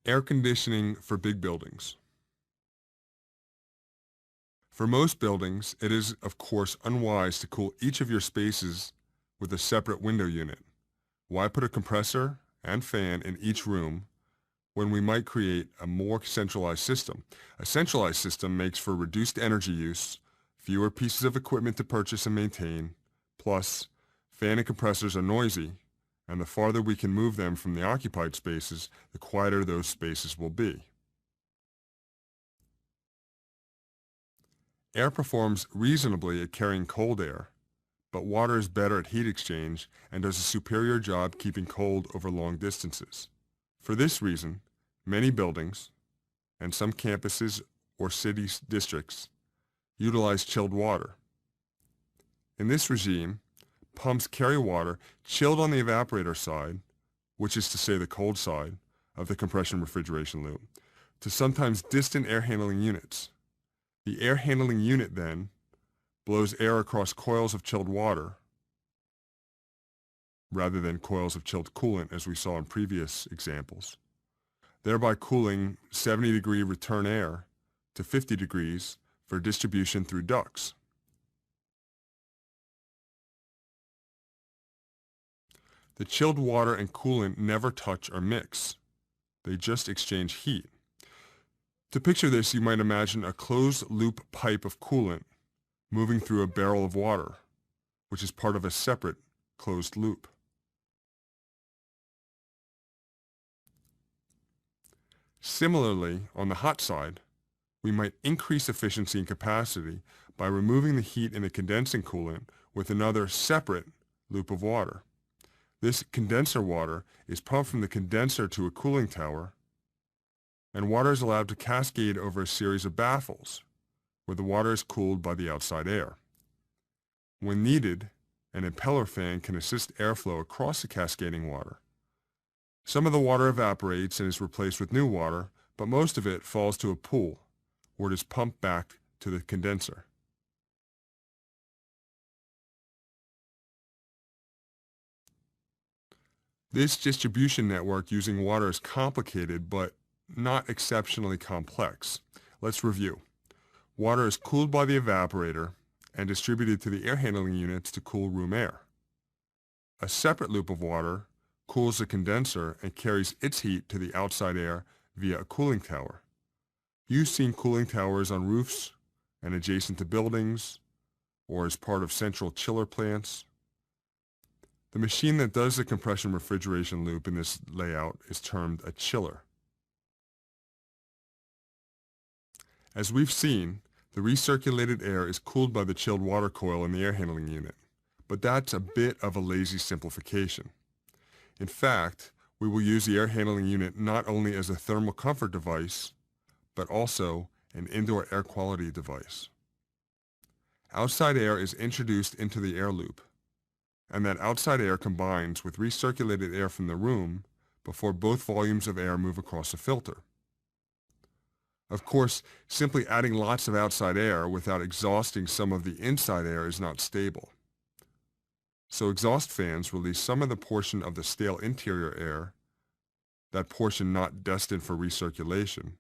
Air conditioning for big buildings. For most buildings, it is, of course, unwise to cool each of your spaces with a separate window unit. Why put a compressor and fan in each room when we might create a more centralized system? A centralized system makes for reduced energy use, fewer pieces of equipment to purchase and maintain, plus fan and compressors are noisy, and the farther we can move them from the occupied spaces, the quieter those spaces will be. Air performs reasonably at carrying cold air, but water is better at heat exchange and does a superior job keeping cold over long distances. For this reason, many buildings, and some campuses or city districts, utilize chilled water. In this regime, pumps carry water chilled on the evaporator side, which is to say the cold side, of the compression refrigeration loop, to sometimes distant air handling units. The air handling unit then blows air across coils of chilled water rather than coils of chilled coolant as we saw in previous examples, thereby cooling 70-degree return air to 50 degrees for distribution through ducts. The chilled water and coolant never touch or mix. They just exchange heat. To picture this, you might imagine a closed-loop pipe of coolant moving through a barrel of water, which is part of a separate closed loop. Similarly, on the hot side, we might increase efficiency and capacity by removing the heat in a condensing coolant with another separate loop of water. This condenser water is pumped from the condenser to a cooling tower, and water is allowed to cascade over a series of baffles, where the water is cooled by the outside air. When needed, an impeller fan can assist airflow across the cascading water. Some of the water evaporates and is replaced with new water, but most of it falls to a pool, where it is pumped back to the condenser. This distribution network using water is complicated, but not exceptionally complex. Let's review. Water is cooled by the evaporator and distributed to the air handling units to cool room air. A separate loop of water cools the condenser and carries its heat to the outside air via a cooling tower. You've seen cooling towers on roofs and adjacent to buildings or as part of central chiller plants. The machine that does the compression refrigeration loop in this layout is termed a chiller. As we've seen, the recirculated air is cooled by the chilled water coil in the air handling unit, but that's a bit of a lazy simplification. In fact, we will use the air handling unit not only as a thermal comfort device, but also an indoor air quality device. Outside air is introduced into the air loop, and that outside air combines with recirculated air from the room before both volumes of air move across a filter. Of course, simply adding lots of outside air without exhausting some of the inside air is not stable. So exhaust fans release some of the portion of the stale interior air, that portion not destined for recirculation,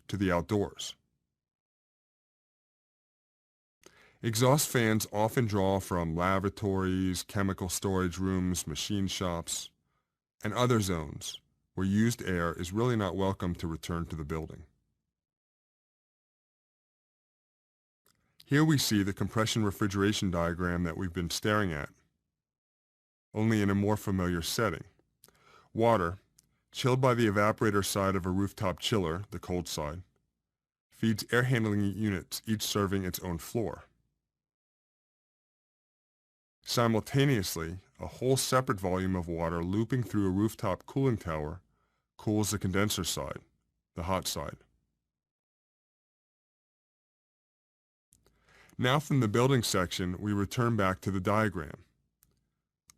to the outdoors. Exhaust fans often draw from lavatories, chemical storage rooms, machine shops, and other zones where used air is really not welcome to return to the building. Here we see the compression refrigeration diagram that we've been staring at, only in a more familiar setting. Water, chilled by the evaporator side of a rooftop chiller, the cold side, feeds air handling units, each serving its own floor. Simultaneously, a whole separate volume of water looping through a rooftop cooling tower cools the condenser side, the hot side. Now from the building section, we return back to the diagram.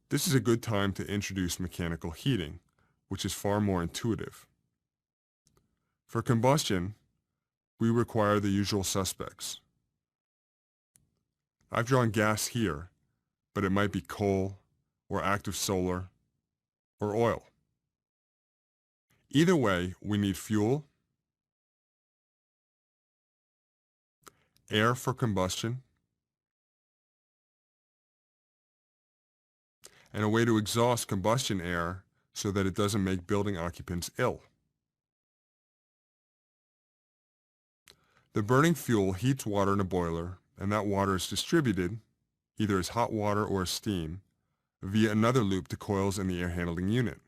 This is a good time to introduce mechanical heating, which is far more intuitive. For combustion, we require the usual suspects. I've drawn gas here, but it might be coal, or active solar, or oil. Either way, we need fuel, air for combustion, and a way to exhaust combustion air so that it doesn't make building occupants ill. The burning fuel heats water in a boiler, and that water is distributed, either as hot water or as steam, via another loop to coils in the air handling unit.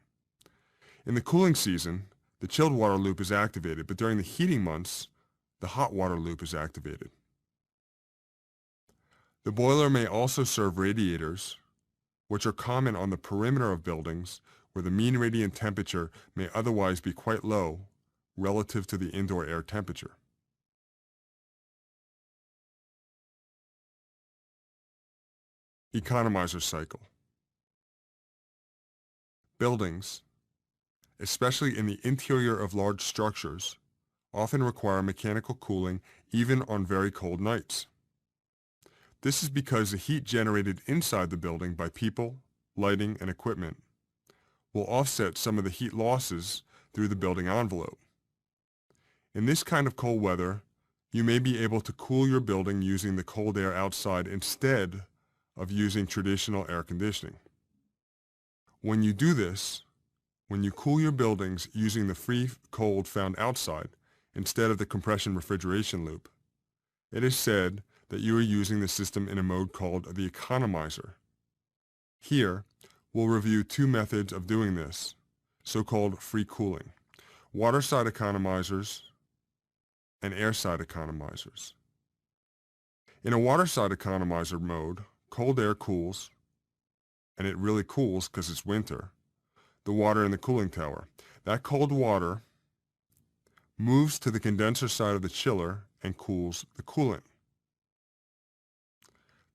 In the cooling season, the chilled water loop is activated, but during the heating months, the hot water loop is activated. The boiler may also serve radiators, which are common on the perimeter of buildings where the mean radiant temperature may otherwise be quite low relative to the indoor air temperature. Economizer cycle. Buildings, especially in the interior of large structures, often require mechanical cooling even on very cold nights. This is because the heat generated inside the building by people, lighting, and equipment will offset some of the heat losses through the building envelope. In this kind of cold weather, you may be able to cool your building using the cold air outside instead of using traditional air conditioning. When you do this, when you cool your buildings using the free cold found outside instead of the compression refrigeration loop, it is said that you are using the system in a mode called the economizer. Here, we'll review two methods of doing this, so-called free cooling: water side economizers and air side economizers. In a water side economizer mode, cold air cools, and it really cools because it's winter, the water in the cooling tower. That cold water moves to the condenser side of the chiller and cools the coolant.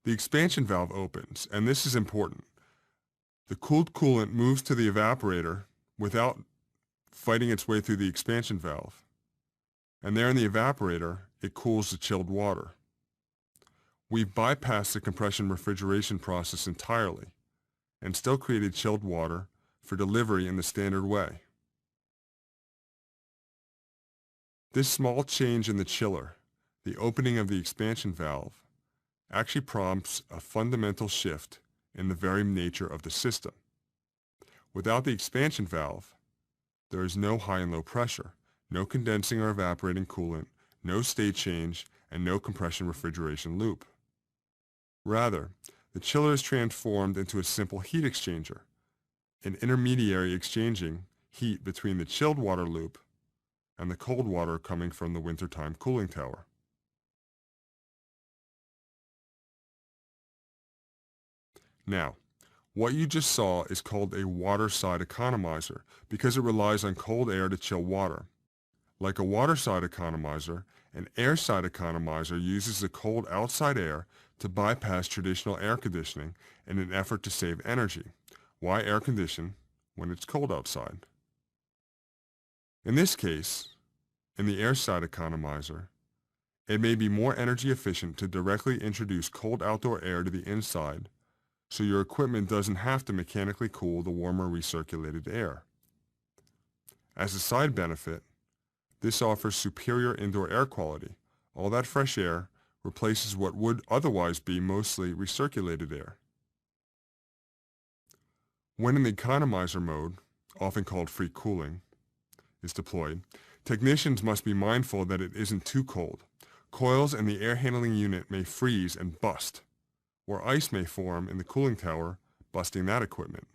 The expansion valve opens, and this is important. The cooled coolant moves to the evaporator without fighting its way through the expansion valve. And there in the evaporator, it cools the chilled water. We've bypassed the compression refrigeration process entirely and still created chilled water for delivery in the standard way. This small change in the chiller, the opening of the expansion valve, actually prompts a fundamental shift in the very nature of the system. Without the expansion valve, there is no high and low pressure, no condensing or evaporating coolant, no state change, and no compression refrigeration loop. Rather, the chiller is transformed into a simple heat exchanger, an intermediary exchanging heat between the chilled water loop and the cold water coming from the wintertime cooling tower. Now, what you just saw is called a water side economizer because it relies on cold air to chill water. Like a water side economizer, an air side economizer uses the cold outside air to bypass traditional air conditioning in an effort to save energy. Why air condition when it's cold outside? In this case, in the air side economizer, it may be more energy efficient to directly introduce cold outdoor air to the inside so your equipment doesn't have to mechanically cool the warmer recirculated air. As a side benefit, this offers superior indoor air quality. All that fresh air replaces what would otherwise be mostly recirculated air. When in the economizer mode, often called free cooling, is deployed, technicians must be mindful that it isn't too cold. Coils in the air handling unit may freeze and bust, or ice may form in the cooling tower, busting that equipment.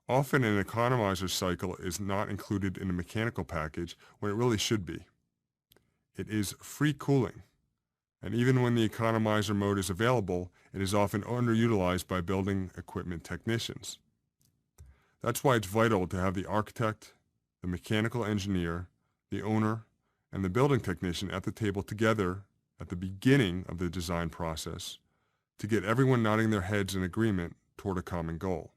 Often an economizer cycle is not included in a mechanical package when it really should be. It is free cooling, and even when the economizer mode is available, it is often underutilized by building equipment technicians. That's why it's vital to have the architect, the mechanical engineer, the owner, and the building technician at the table together at the beginning of the design process to get everyone nodding their heads in agreement toward a common goal.